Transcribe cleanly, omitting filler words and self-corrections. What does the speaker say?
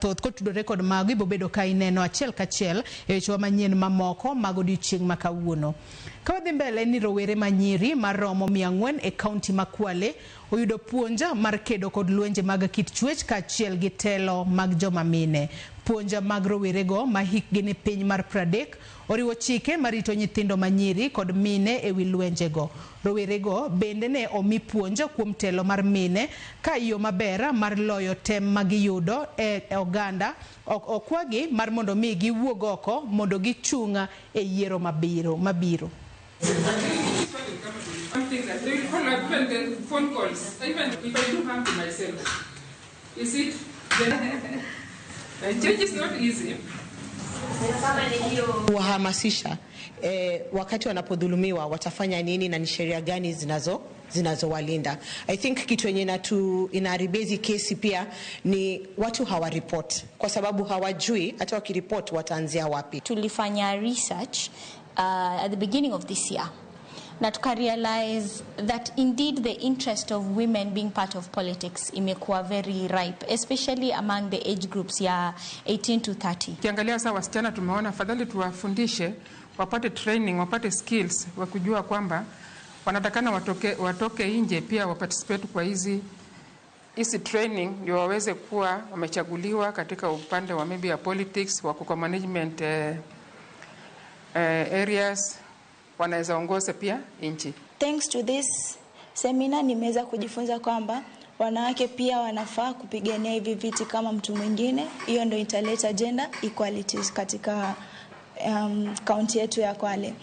Thoth kotudore kod mago ibobedo ka ineno achiel kachiel e weche manyien mamoko mag odiochieng' ma kawuono. Ka wadhi mbele ni rowere manyiri maromo 400 e kaunti ma Kwale oyudo puonj mar kedo kod lwenje mag kit chuech kaachiel gi telo mag joma mine. Puonj mag rowerego ma hikgi ni piny mar 30 oriwo chike marito nyithindo manyiri kod mine e wi lwenjego. Rowerego bende ne omi puonj kuom telo mar mine ka yo maber mar loyo tem magiyudo e oganda okwagi mar mondo mi giwuog oko mondo gichung' e yiero mabiro. Something that they will call up even the phone calls. Even if I do harm to myself, is it? Change is not easy. Wahamasisha wakati wanapodhulumiwa watafanya nini na ni sheria gani zinazowalinda. I think kitu yenye inaribezi kesi pia ni watu hawaripoti kwa sababu hawajui hata wakiripoti wataanzia wapi. Tulifanya research at the beginning of this year. Na tuka realize that indeed the interest of women being part of politics imekuwa very ripe, especially among the age groups ya 18 to 30. Kiangalia sasa wasichana tumeona afadhali tuwafundishe, wapate training, wapate skills, wakujua kwamba wanatakana watoke nje pia waparticipate kwa hizi training ndio waweze kuwa wamechaguliwa katika upande wa maybe ya politics, wako kwa management areas, wanaweza ongoza pia nchi. Thanks to this seminar nimeweza kujifunza kwamba wanawake pia wanafaa kupigania hivi viti kama mtu mwingine. Hiyo ndio italeta gender equality katika kaunti yetu ya Kwale.